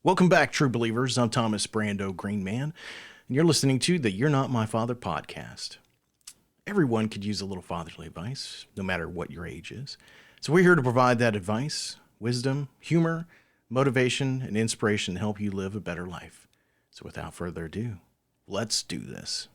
Welcome back, true believers. I'm Thomas Brando Greenman, and you're listening to the You're Not My Father podcast. Everyone could use a little fatherly advice, no matter what your age is. So we're here to provide that advice, wisdom, humor, motivation, and inspiration to help you live a better life. So without further ado, let's do this.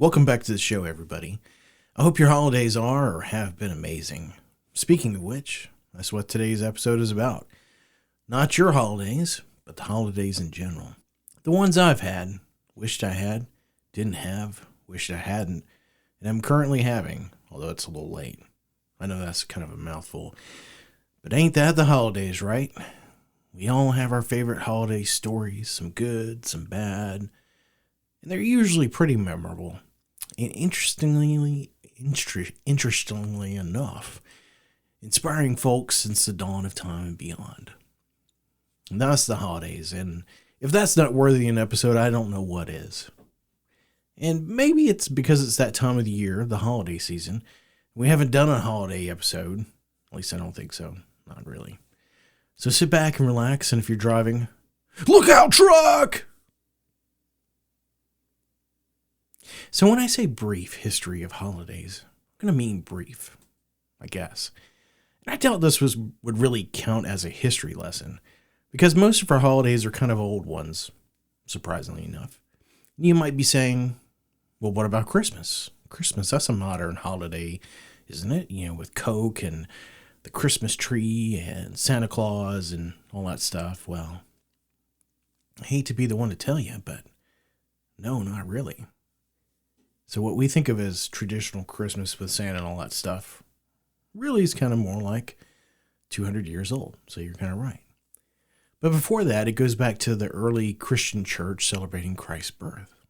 Welcome back to the show, everybody. I hope your holidays are or have been amazing. Speaking of which, that's what today's episode is about. Not your holidays, but the holidays in general. The ones I've had, wished I had, didn't have, wished I hadn't, and I'm currently having, although it's a little late. I know that's kind of a mouthful, but ain't that the holidays, right? We all have our favorite holiday stories, some good, some bad, and they're usually pretty memorable. And interestingly enough, inspiring folks since the dawn of time and beyond. And that's the holidays, and if that's not worthy an episode, I don't know what is. And maybe it's because it's that time of the year, the holiday season. We haven't done a holiday episode. At least I don't think so. Not really. So sit back and relax, and if you're driving, look out, truck! So when I say brief history of holidays, I'm going to mean brief, I guess. And I doubt this would really count as a history lesson, because most of our holidays are kind of old ones, surprisingly enough. You might be saying, well, what about Christmas? Christmas, that's a modern holiday, isn't it? You know, with Coke and the Christmas tree and Santa Claus and all that stuff. Well, I hate to be the one to tell you, but no, not really. So what we think of as traditional Christmas with Santa and all that stuff really is kind of more like 200 years old. So you're kind of right. But before that, it goes back to the early Christian church celebrating Christ's birth.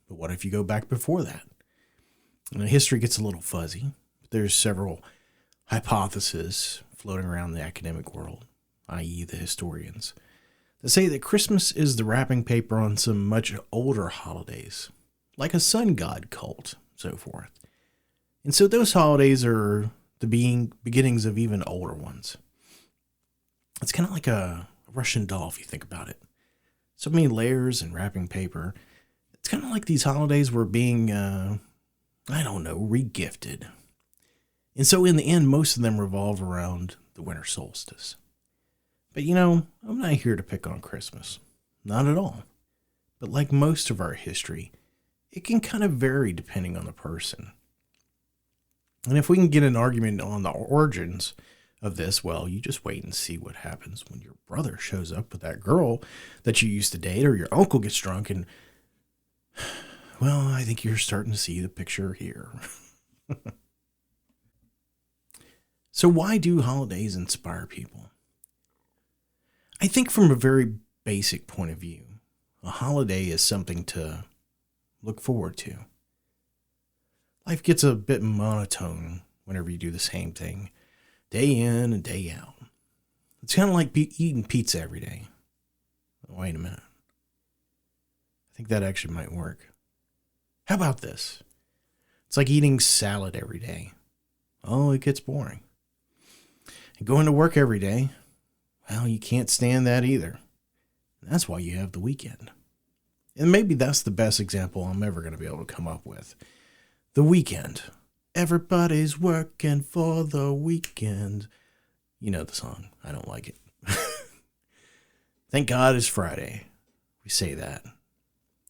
But what if you go back before that? And history gets a little fuzzy. But there's several hypotheses floating around the academic world, i.e. the historians, that say that Christmas is the wrapping paper on some much older holidays, like a sun god cult, so forth. And so those holidays are the beginnings of even older ones. It's kind of like a Russian doll if you think about it. So many layers and wrapping paper. It's kind of like these holidays were being, regifted. And so in the end, most of them revolve around the winter solstice. But I'm not here to pick on Christmas. Not at all. But like most of our history, it can kind of vary depending on the person. And if we can get an argument on the origins of this, well, you just wait and see what happens when your brother shows up with that girl that you used to date, or your uncle gets drunk and, well, I think you're starting to see the picture here. So why do holidays inspire people? I think from a very basic point of view, a holiday is something to look forward to. Life gets a bit monotone whenever you do the same thing, day in and day out. It's kind of like eating pizza every day. Wait a minute. I think that actually might work. How about this? It's like eating salad every day. Oh, it gets boring. And going to work every day, well, you can't stand that either. And that's why you have the weekend. And maybe that's the best example I'm ever going to be able to come up with. The weekend. Everybody's working for the weekend. You know the song. I don't like it. Thank God it's Friday. We say that.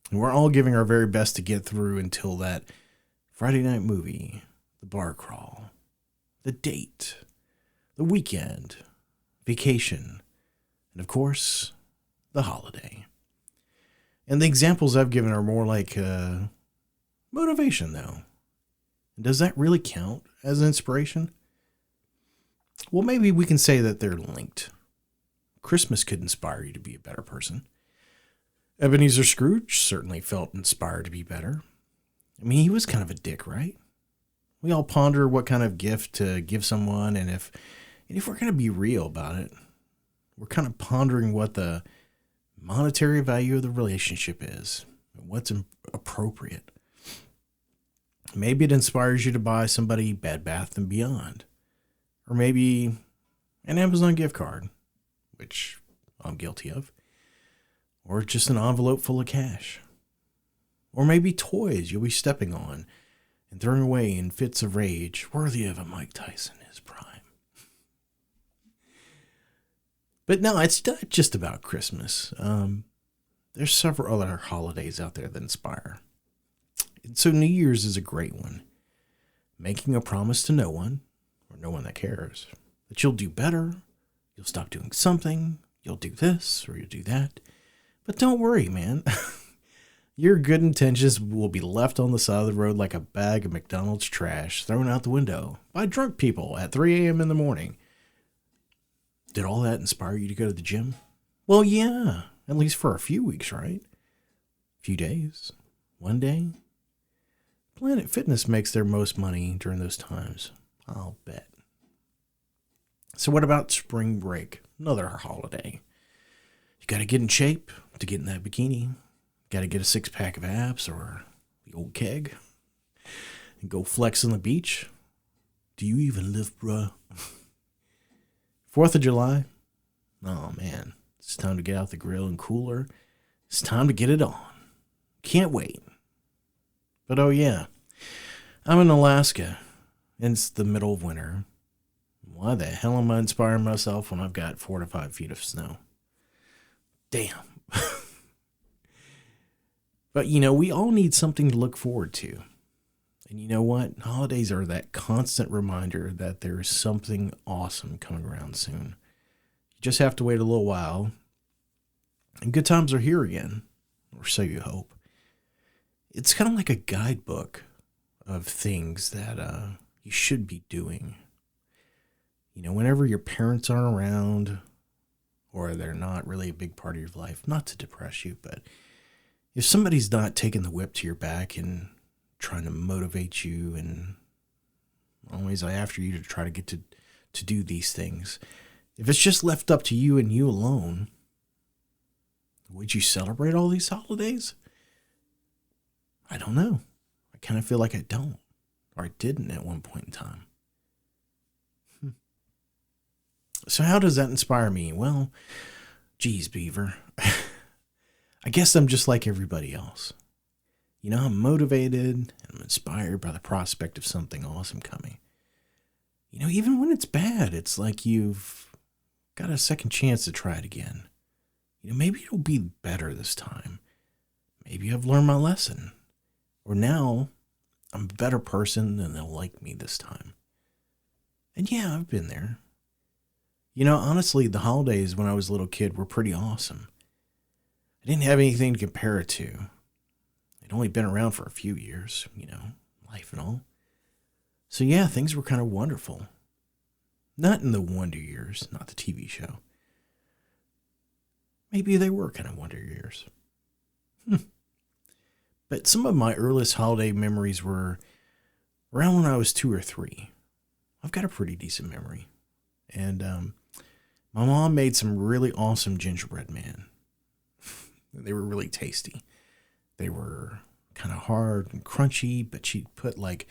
And we're all giving our very best to get through until that Friday night movie, the bar crawl, the date, the weekend, vacation, and of course, the holiday. And the examples I've given are more like motivation, though. Does that really count as inspiration? Well, maybe we can say that they're linked. Christmas could inspire you to be a better person. Ebenezer Scrooge certainly felt inspired to be better. I mean, he was kind of a dick, right? We all ponder what kind of gift to give someone, and if we're going to be real about it, we're kind of pondering what the monetary value of the relationship is, and what's appropriate. Maybe it inspires you to buy somebody Bed Bath & Beyond, or maybe an Amazon gift card, which I'm guilty of, or just an envelope full of cash, or maybe toys you'll be stepping on and throwing away in fits of rage, worthy of a Mike Tyson in his prime. But no, it's not just about Christmas. There's several other holidays out there that inspire. And so New Year's is a great one. Making a promise to no one, or no one that cares, that you'll do better, you'll stop doing something, you'll do this, or you'll do that. But don't worry, man. Your good intentions will be left on the side of the road like a bag of McDonald's trash thrown out the window by drunk people at 3 a.m. in the morning. Did all that inspire you to go to the gym? Well, yeah, at least for a few weeks, right? A few days, one day. Planet Fitness makes their most money during those times, I'll bet. So what about spring break? Another holiday. You got to get in shape to get in that bikini. Got to get a six-pack of abs or the old keg and go flex on the beach. Do you even live, bruh? 4th of July? Oh, man. It's time to get out the grill and cooler. It's time to get it on. Can't wait. But oh, yeah. I'm in Alaska, and it's the middle of winter. Why the hell am I inspiring myself when I've got 4 to 5 feet of snow? Damn. But, we all need something to look forward to. And you know what? Holidays are that constant reminder that there is something awesome coming around soon. You just have to wait a little while. And good times are here again. Or so you hope. It's kind of like a guidebook of things that you should be doing. Whenever your parents aren't around, or they're not really a big part of your life, not to depress you, but if somebody's not taking the whip to your back and trying to motivate you and always after you to try to get to do these things, if it's just left up to you and you alone, would you celebrate all these holidays? I don't know. I kind of feel like I don't, or I didn't at one point in time. So how does that inspire me? Well, geez, Beaver. I guess I'm just like everybody else. I'm motivated and I'm inspired by the prospect of something awesome coming. Even when it's bad, it's like you've got a second chance to try it again. Maybe it'll be better this time. Maybe I've learned my lesson. Or now I'm a better person and they'll like me this time. And yeah, I've been there. Honestly, the holidays when I was a little kid were pretty awesome. I didn't have anything to compare it to. I'd only been around for a few years, life and all. So yeah, things were kind of wonderful. Not in the Wonder Years, not the TV show. Maybe they were kind of Wonder Years. But some of my earliest holiday memories were around when I was 2 or 3. I've got a pretty decent memory. And my mom made some really awesome gingerbread man. They were really tasty. They were kind of hard and crunchy, but she'd put like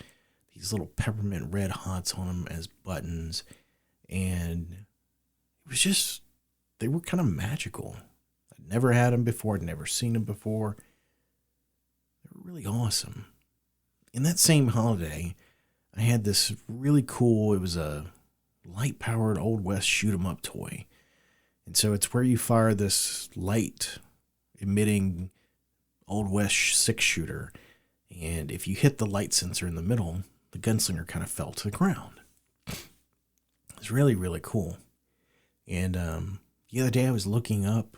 these little peppermint red hots on them as buttons. And it was just, they were kind of magical. I'd never had them before. I'd never seen them before. They were really awesome. In that same holiday, I had this really cool, it was a light-powered Old West shoot-'em-up toy. And so it's where you fire this light-emitting Old West six-shooter And if you hit the light sensor in the middle, the gunslinger kind of fell to the ground. It's really, really cool. And the other day I was looking up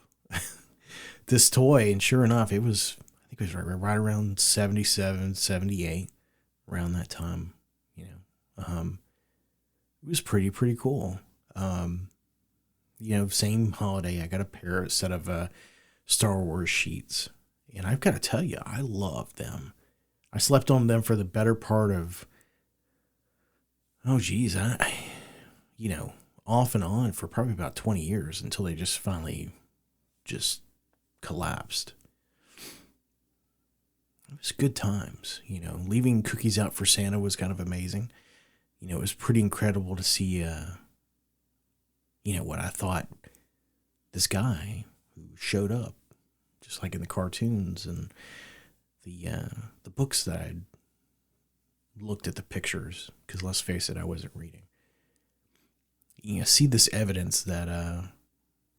this toy, and sure enough, I think it was right around 77, 78, around that time, it was pretty cool. Same holiday, I got a set of Star Wars sheets, and I've got to tell you, I love them. I slept on them for the better part of, off and on for probably about 20 years until they just finally just collapsed. It was good times, leaving cookies out for Santa was kind of amazing. It was pretty incredible to see, what I thought this guy who showed up, just like in the cartoons and the books that I'd looked at the pictures, because let's face it, I wasn't reading. See this evidence that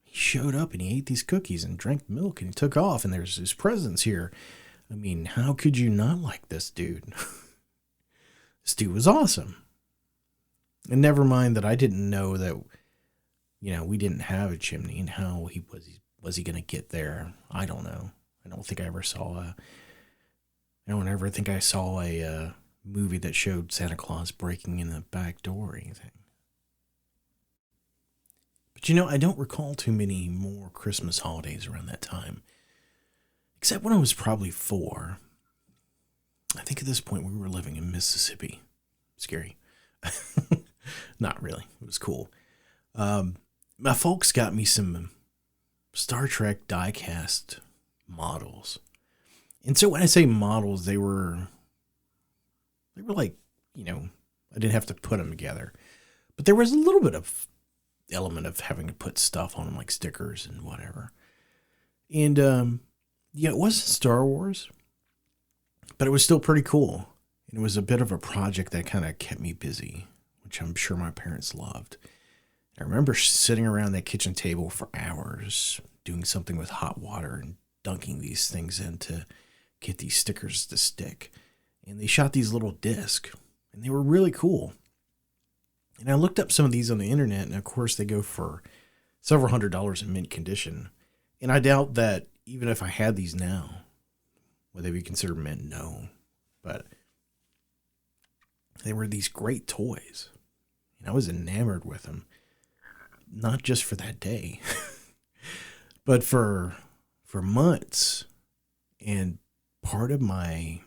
he showed up and he ate these cookies and drank milk and he took off and there's his presence here. I mean, how could you not like this dude? This dude was awesome. And never mind that I didn't know that, we didn't have a chimney, and how was he going to get there? I don't know. I don't ever think I saw a movie that showed Santa Claus breaking in the back door or anything. But I don't recall too many more Christmas holidays around that time. Except when I was probably 4. I think at this point we were living in Mississippi. Scary. Not really. It was cool. My folks got me some Star Trek die-cast models. And so when I say models, they were like, I didn't have to put them together. But there was a little bit of element of having to put stuff on them, like stickers and whatever. And, it wasn't Star Wars, but it was still pretty cool. And it was a bit of a project that kind of kept me busy, which I'm sure my parents loved. I remember sitting around that kitchen table for hours, doing something with hot water and dunking these things in to get these stickers to stick. And they shot these little discs, and they were really cool. And I looked up some of these on the internet, and of course they go for several $100s in mint condition. And I doubt that even if I had these now, would they be considered mint? No. But they were these great toys. And I was enamored with them. Not just for that day, but for months. And part of my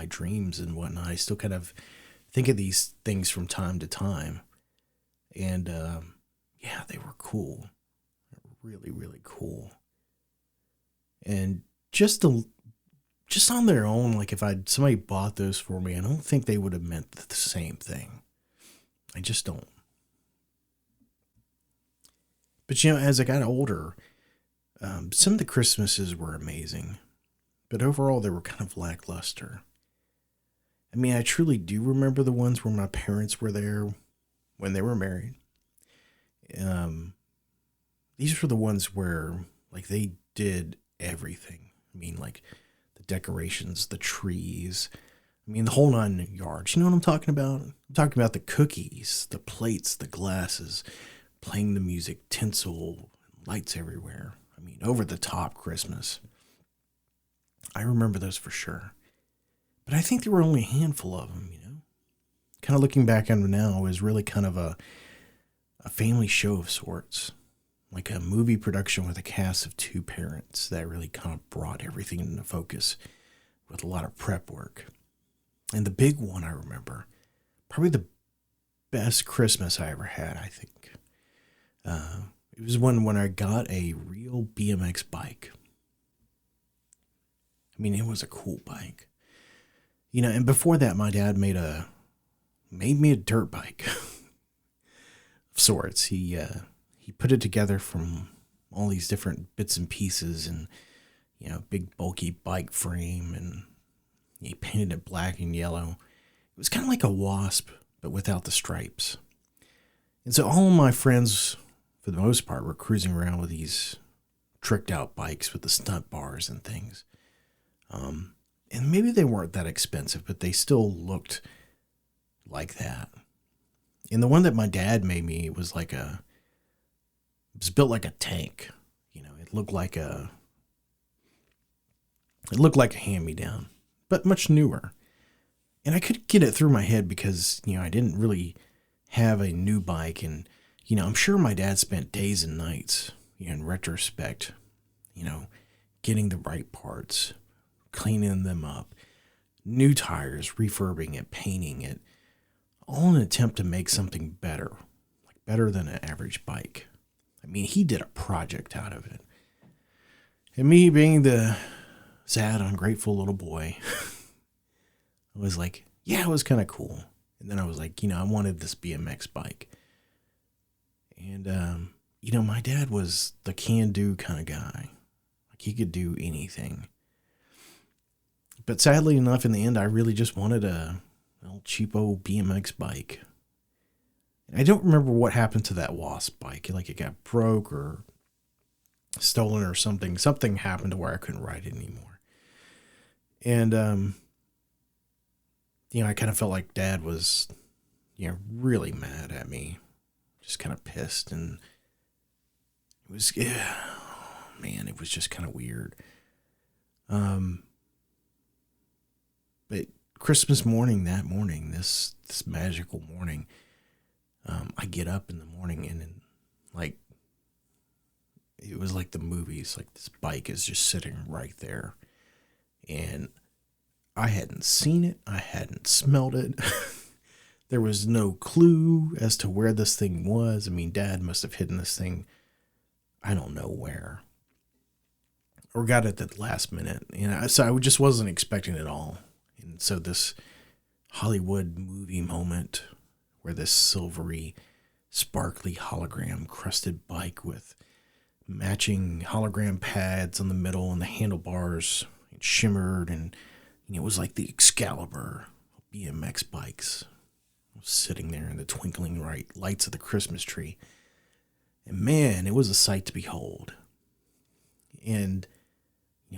dreams and whatnot, I still kind of think of these things from time to time. And they were cool. They were really, really cool. And just on their own, like if somebody bought those for me, I don't think they would have meant the same thing. I just don't. But as I got older, some of the Christmases were amazing, but overall they were kind of lackluster. I mean, I truly do remember the ones where my parents were there when they were married. These were the ones where, like, they did everything. I mean, like, the decorations, the trees. I mean, the whole 9 yards. You know what I'm talking about? I'm talking about the cookies, the plates, the glasses, playing the music, tinsel, lights everywhere. I mean, over the top Christmas. I remember those for sure. But I think there were only a handful of them, Kind of looking back on it now, it was really kind of a family show of sorts. Like a movie production with a cast of 2 parents that really kind of brought everything into focus with a lot of prep work. And the big one I remember, probably the best Christmas I ever had, I think. It was when I got a real BMX bike. I mean, it was a cool bike. And before that, my dad made me a dirt bike of sorts. He put it together from all these different bits and pieces and, big bulky bike frame, and he painted it black and yellow. It was kind of like a Wasp, but without the stripes. And so all of my friends, for the most part, were cruising around with these tricked out bikes with the stunt bars and things. And maybe they weren't that expensive, but they still looked like that. And the one that my dad made me was it was built like a tank. It looked like a hand-me-down, but much newer. And I couldn't get it through my head because, I didn't really have a new bike. And, I'm sure my dad spent days and nights, in retrospect, getting the right parts, cleaning them up, new tires, refurbing it, painting it, all in an attempt to make something better, like better than an average bike. I mean, he did a project out of it. And me being the sad, ungrateful little boy, I was like, yeah, it was kind of cool. And then I was like, I wanted this BMX bike. And, my dad was the can-do kind of guy. Like, he could do anything. But sadly enough, in the end, I really just wanted an old cheapo BMX bike. I don't remember what happened to that Wasp bike. Like, it got broke or stolen or something. Something happened to where I couldn't ride it anymore. And, I kind of felt like Dad was, really mad at me. Just kind of pissed. And it was, it was just kind of weird. But Christmas morning, this magical morning, I get up in the morning and like, it was like the movies, like this bike is just sitting right there. And I hadn't seen it. I hadn't smelled it. There was no clue as to where this thing was. I mean, Dad must have hidden this thing, I don't know where, or got it at the last minute. So I just wasn't expecting it all. And so this Hollywood movie moment where this silvery, sparkly hologram crusted bike with matching hologram pads on the middle and the handlebars, it shimmered, and it was like the Excalibur of BMX bikes. I was sitting there in the twinkling lights of the Christmas tree. And man, it was a sight to behold. And,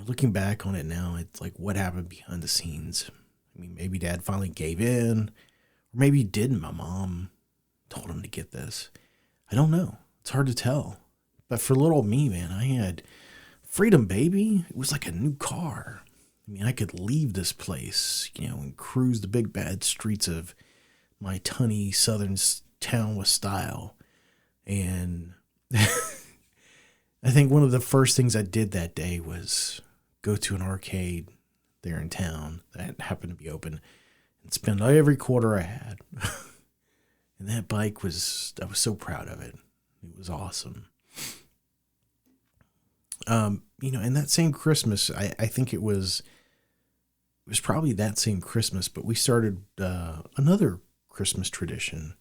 looking back on it now, it's like what happened behind the scenes. I mean, maybe Dad finally gave in, or maybe he didn't. My mom told him to get this. I don't know. It's hard to tell. But for little me, man, I had freedom, baby. It was like a new car. I mean, I could leave this place, and cruise the big bad streets of my tunny southern town with style. And I think one of the first things I did that day was go to an arcade there in town that happened to be open and spend every quarter I had. And that bike I was so proud of it. It was awesome. And that same Christmas, I think it was probably that same Christmas, but we started another Christmas tradition,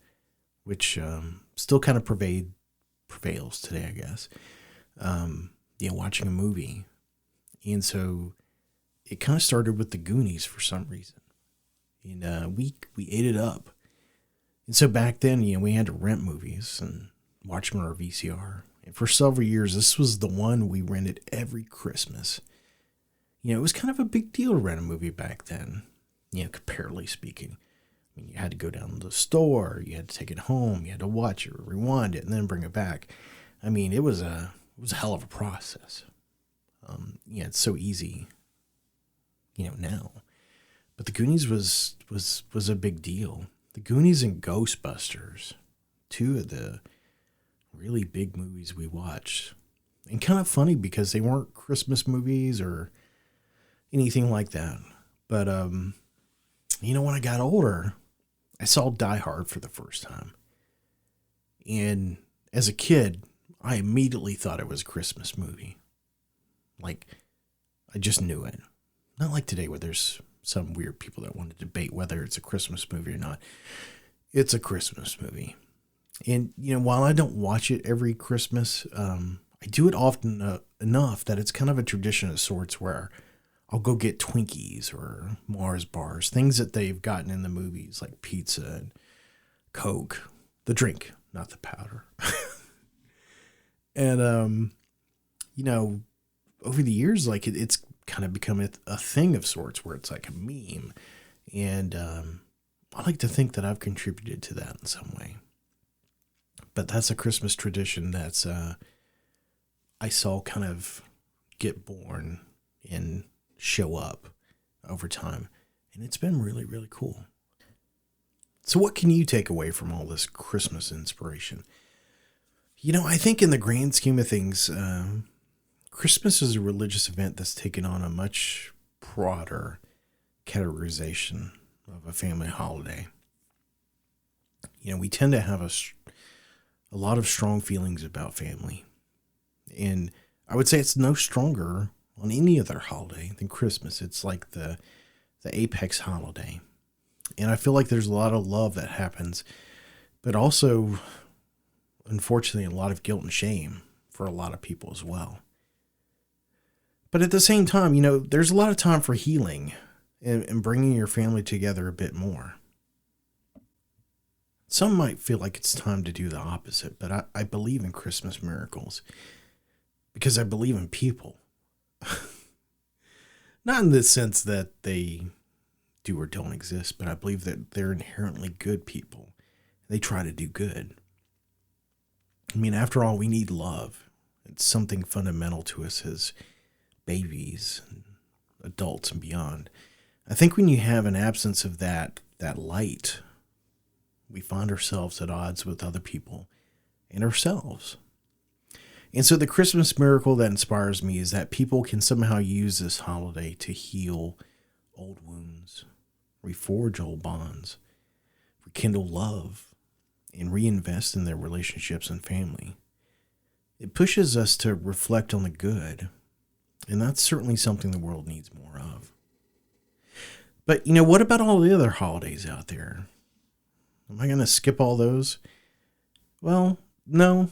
which still kind of prevails today, I guess. Watching a movie. And so it kind of started with the Goonies for some reason. And we ate it up. And so back then, we had to rent movies and watch them on our VCR. And for several years, this was the one we rented every Christmas. It was kind of a big deal to rent a movie back then, comparatively speaking. I mean, you had to go down to the store, you had to take it home, you had to watch it, rewind it, and then bring it back. I mean, it was a hell of a process. It's so easy, now. But the Goonies was a big deal. The Goonies and Ghostbusters, two of the really big movies we watched. And kind of funny because they weren't Christmas movies or anything like that. But, when I got older, I saw Die Hard for the first time. And as a kid, I immediately thought it was a Christmas movie. Like, I just knew it. Not like today where there's some weird people that want to debate whether it's a Christmas movie or not. It's a Christmas movie. And, while I don't watch it every Christmas, I do it often enough that it's kind of a tradition of sorts where I'll go get Twinkies or Mars bars, things that they've gotten in the movies, like pizza and Coke, the drink, not the powder. And, over the years, like it's kind of become a thing of sorts where it's like a meme. And I like to think that I've contributed to that in some way. But that's a Christmas tradition that's I saw kind of get born and show up over time. And it's been really, really cool. So what can you take away from all this Christmas inspiration? I think in the grand scheme of things, Christmas is a religious event that's taken on a much broader categorization of a family holiday. We tend to have a lot of strong feelings about family. And I would say it's no stronger on any other holiday than Christmas. It's like the apex holiday. And I feel like there's a lot of love that happens, but also, unfortunately, a lot of guilt and shame for a lot of people as well. But at the same time, there's a lot of time for healing and bringing your family together a bit more. Some might feel like it's time to do the opposite, but I believe in Christmas miracles because I believe in people. Not in the sense that they do or don't exist, but I believe that they're inherently good people. They try to do good. I mean, after all, we need love. It's something fundamental to us as babies, and adults, and beyond. I think when you have an absence of that light, we find ourselves at odds with other people and ourselves. And so the Christmas miracle that inspires me is that people can somehow use this holiday to heal old wounds, reforge old bonds, rekindle love, and reinvest in their relationships and family. It pushes us to reflect on the good, and that's certainly something the world needs more of. But, what about all the other holidays out there? Am I going to skip all those? Well, no.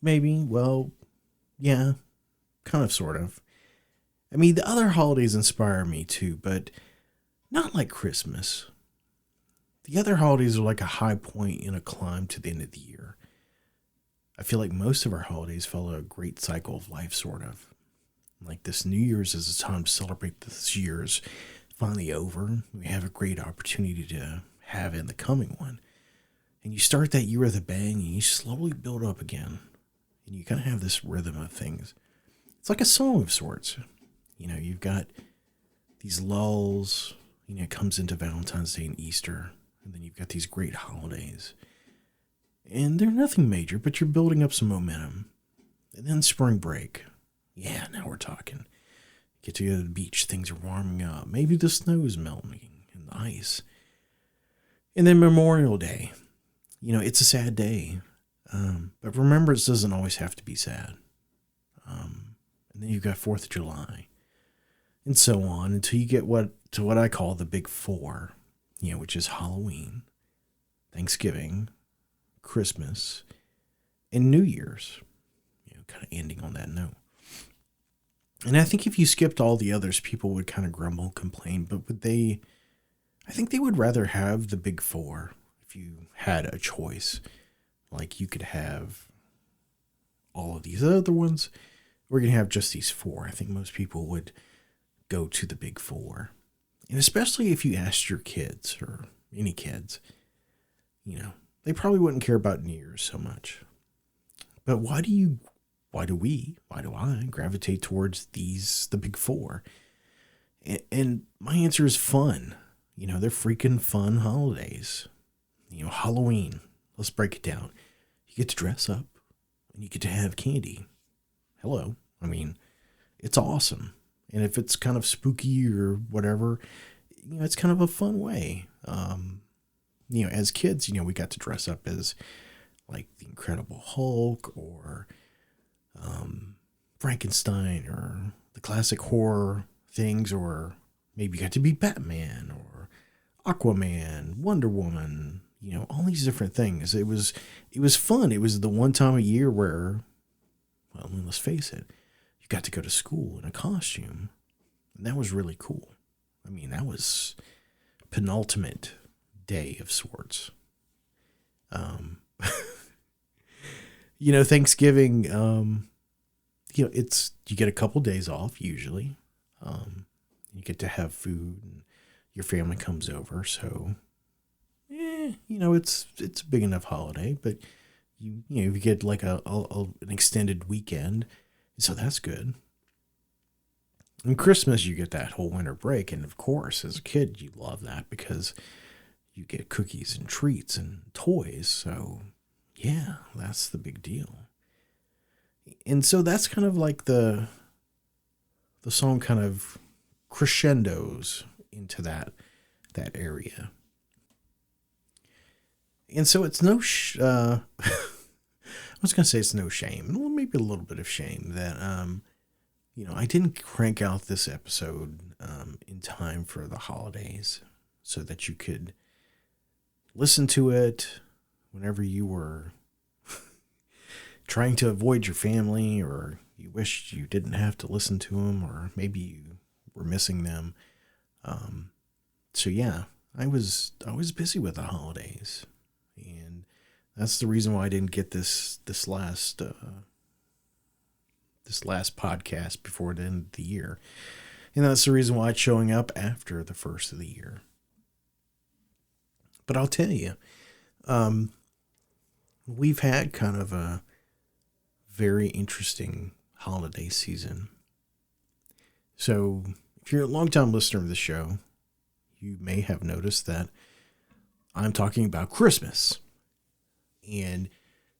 Maybe. Well, yeah. Kind of, sort of. I mean, the other holidays inspire me too, but not like Christmas. The other holidays are like a high point in a climb to the end of the year. I feel like most of our holidays follow a great cycle of life, sort of. Like this New Year's is a time to celebrate this year's finally over. We have a great opportunity to have in the coming one. And you start that year with a bang and you slowly build up again. And you kind of have this rhythm of things. It's like a song of sorts. You've got these lulls, it comes into Valentine's Day and Easter. And then you've got these great holidays. And they're nothing major, but you're building up some momentum. And then spring break. Yeah, now we're talking. Get to go to the beach, things are warming up. Maybe the snow is melting and the ice. And then Memorial Day. It's a sad day. But remembrance doesn't always have to be sad. And then you've got 4th of July. And so on until you get what I call the big four. Which is Halloween, Thanksgiving, Christmas, and New Year's. Kind of ending on that note. And I think if you skipped all the others, people would kind of grumble, complain, but I think they would rather have the big four if you had a choice. Like you could have all of these other ones, or you can have just these four. I think most people would go to the big four. And especially if you asked your kids or any kids, they probably wouldn't care about New Year's so much. But why do I gravitate towards the big four? And my answer is fun. They're freaking fun holidays. Halloween, let's break it down. You get to dress up and you get to have candy. Hello. I mean, it's awesome. And if it's kind of spooky or whatever, it's kind of a fun way. As kids, we got to dress up as like the Incredible Hulk or Frankenstein or the classic horror things, or maybe you got to be Batman or Aquaman, Wonder Woman, all these different things. It was fun. It was the one time a year where, well, let's face it, you got to go to school in a costume. And that was really cool. I mean, that was penultimate day of sorts. Thanksgiving, you get a couple days off usually. You get to have food and your family comes over. So, it's a big enough holiday, but you get like an extended weekend. So that's good. And Christmas, you get that whole winter break. And of course, as a kid, you love that because you get cookies and treats and toys. So, yeah, that's the big deal. And so that's kind of like the song kind of crescendos into that area. And so it's I was going to say it's no shame. Well, maybe a little bit of shame that, I didn't crank out this episode in time for the holidays so that you could listen to it whenever you were trying to avoid your family, or you wished you didn't have to listen to them, or maybe you were missing them. So yeah, I was busy with the holidays, and that's the reason why I didn't get this last podcast before the end of the year, and that's the reason why it's showing up after the first of the year. But I'll tell you, we've had kind of a very interesting holiday season. So if you're a longtime listener of the show, you may have noticed that I'm talking about Christmas. And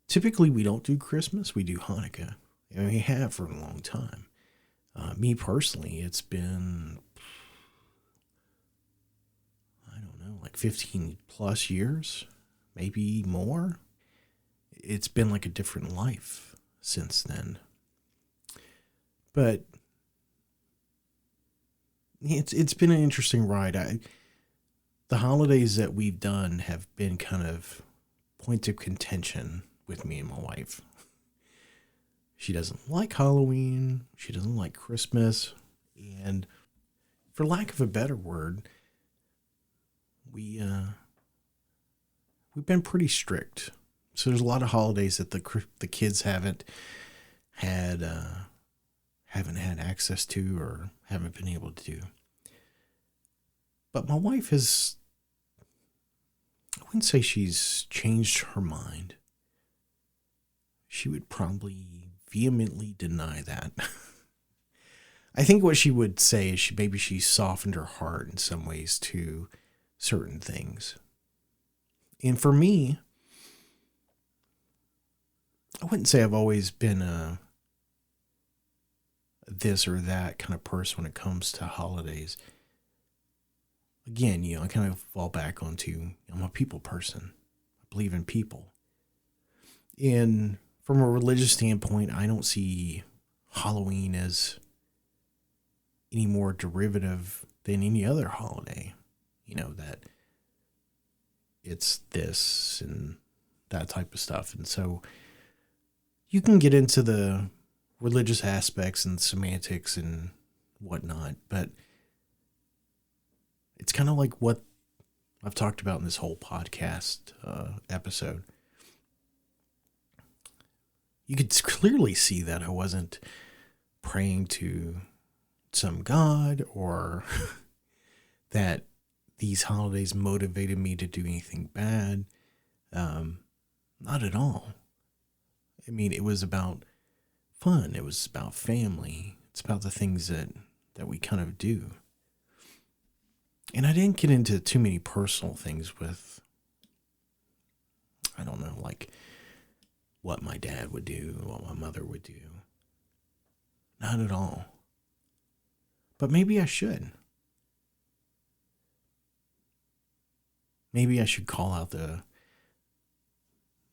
typically we don't do Christmas, we do Hanukkah. And we have for a long time. Me personally, it's been, I don't know, like 15 plus years, maybe more. It's been like a different life since then. But it's been an interesting ride. The holidays that we've done have been kind of points of contention with me and my wife. She doesn't like Halloween. She doesn't like Christmas. And for lack of a better word, we've been pretty strict. So there's a lot of holidays that the kids haven't had access to or haven't been able to do. But my wife has, I wouldn't say she's changed her mind. She would probably vehemently deny that. I think what she would say is maybe she softened her heart in some ways to certain things. And for me, I wouldn't say I've always been a this or that kind of person when it comes to holidays. Again, I kind of fall back onto, I'm a people person. I believe in people. And from a religious standpoint, I don't see Halloween as any more derivative than any other holiday. That it's this and that type of stuff. And so you can get into the religious aspects and semantics and whatnot, but it's kind of like what I've talked about in this whole podcast episode. You could clearly see that I wasn't praying to some god or that these holidays motivated me to do anything bad. Not at all. I mean, it was about fun. It was about family. It's about the things that we kind of do. And I didn't get into too many personal things with, I don't know, like what my dad would do, what my mother would do. Not at all. But maybe I should. Maybe I should call out the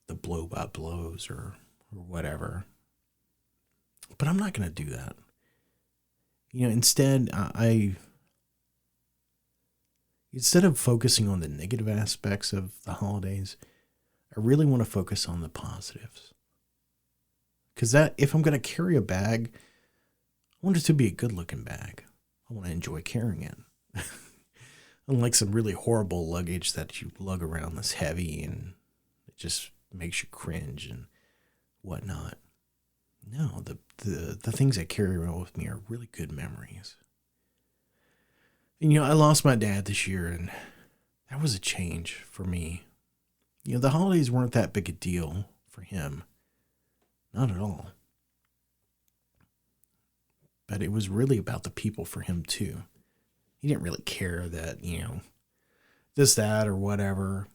blow by blows or whatever. But I'm not going to do that. Instead, instead of focusing on the negative aspects of the holidays, I really want to focus on the positives. Because if I'm going to carry a bag, I want it to be a good looking bag. I want to enjoy carrying it. Unlike some really horrible luggage that you lug around that's heavy and it just makes you cringe and whatnot. No, the things I carry around with me are really good memories. And, I lost my dad this year, and that was a change for me. The holidays weren't that big a deal for him. Not at all. But it was really about the people for him, too. He didn't really care that, this, that, or whatever.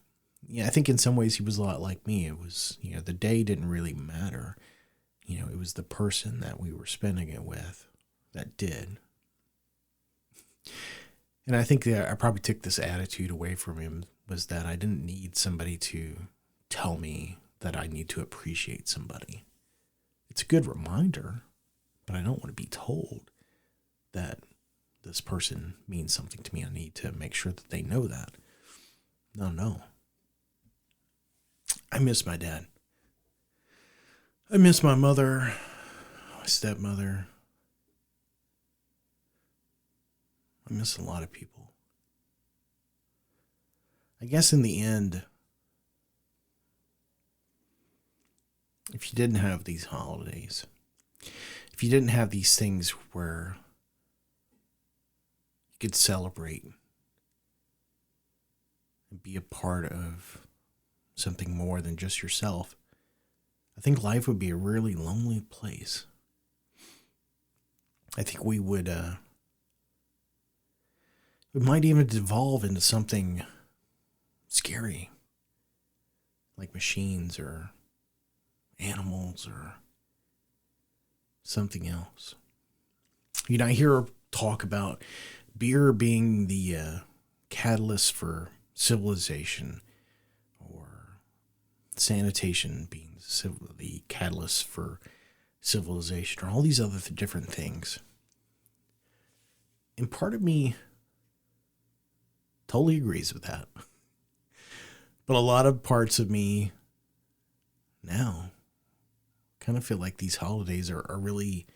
Yeah, I think in some ways he was a lot like me. It was, the day didn't really matter. It was the person that we were spending it with that did. And I think that I probably took this attitude away from him, was that I didn't need somebody to tell me that I need to appreciate somebody. It's a good reminder, but I don't want to be told that this person means something to me. I need to make sure that they know that. No. I miss my dad. I miss my mother, my stepmother. I miss a lot of people. I guess in the end, if you didn't have these holidays, if you didn't have these things where you could celebrate and be a part of something more than just yourself, I think life would be a really lonely place. I think we might even devolve into something scary, like machines or animals or something else. I hear talk about beer being the catalyst for civilization, or sanitation being the catalyst for civilization, or all these other different things. And part of me totally agrees with that. But a lot of parts of me now kind of feel like these holidays are really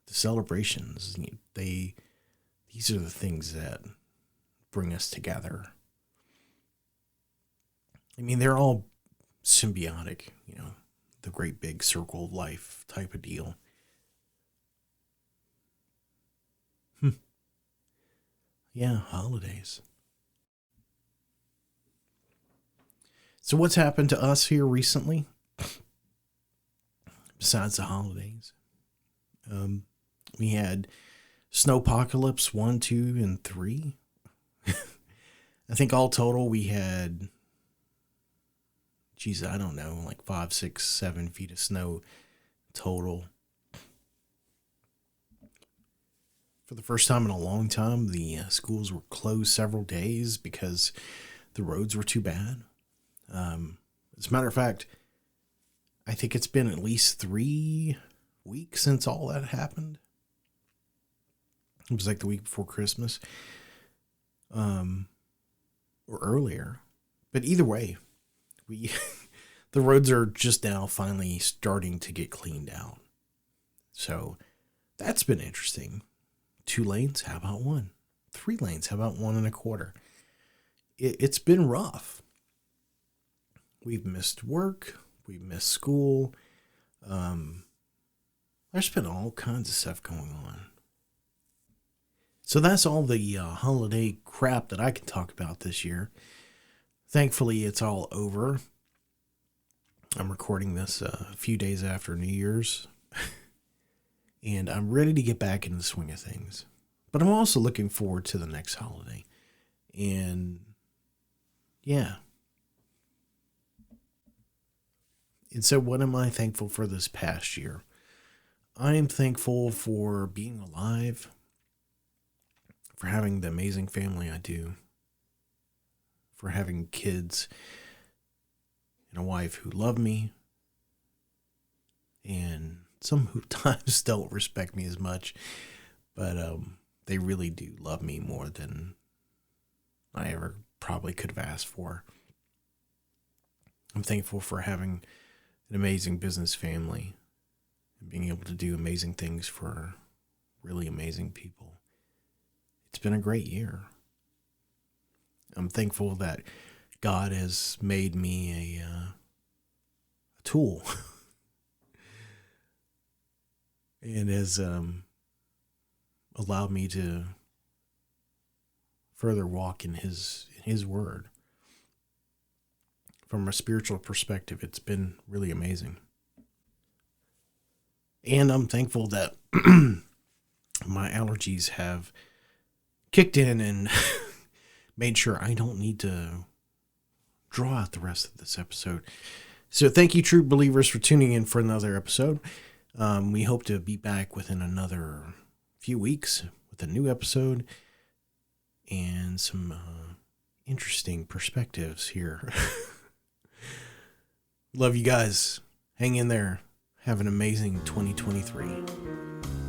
the celebrations. These are the things that bring us together. I mean, they're all symbiotic, the great big circle of life type of deal. Yeah, holidays. So what's happened to us here recently? Besides the holidays. We had Snowpocalypse 1, 2, and 3. I think all total we had, I don't know, like 5, 6, 7 feet of snow total. For the first time in a long time, the schools were closed several days because the roads were too bad. As a matter of fact, I think it's been at least 3 weeks since all that happened. It was like the week before Christmas, or earlier. But either way, the roads are just now finally starting to get cleaned out. So that's been interesting. 2 lanes, how about 1? 3 lanes, how about 1 1/4? It's been rough. We've missed work. We've missed school. There's been all kinds of stuff going on. So that's all the holiday crap that I can talk about this year. Thankfully, it's all over. I'm recording this a few days after New Year's. And I'm ready to get back into the swing of things. But I'm also looking forward to the next holiday. And yeah. And so what am I thankful for this past year? I am thankful for being alive, for having the amazing family I do, for having kids and a wife who love me, and some who times don't respect me as much, but they really do love me more than I ever probably could have asked for. I'm thankful for having an amazing business family and being able to do amazing things for really amazing people. It's been a great year. I'm thankful that God has made me a tool and has allowed me to further walk in his word. From a spiritual perspective, it's been really amazing. And I'm thankful that my allergies have kicked in and made sure I don't need to draw out the rest of this episode. So thank you, true believers, for tuning in for another episode. We hope to be back within another few weeks with a new episode and some interesting perspectives here. Love you guys. Hang in there. Have an amazing 2023.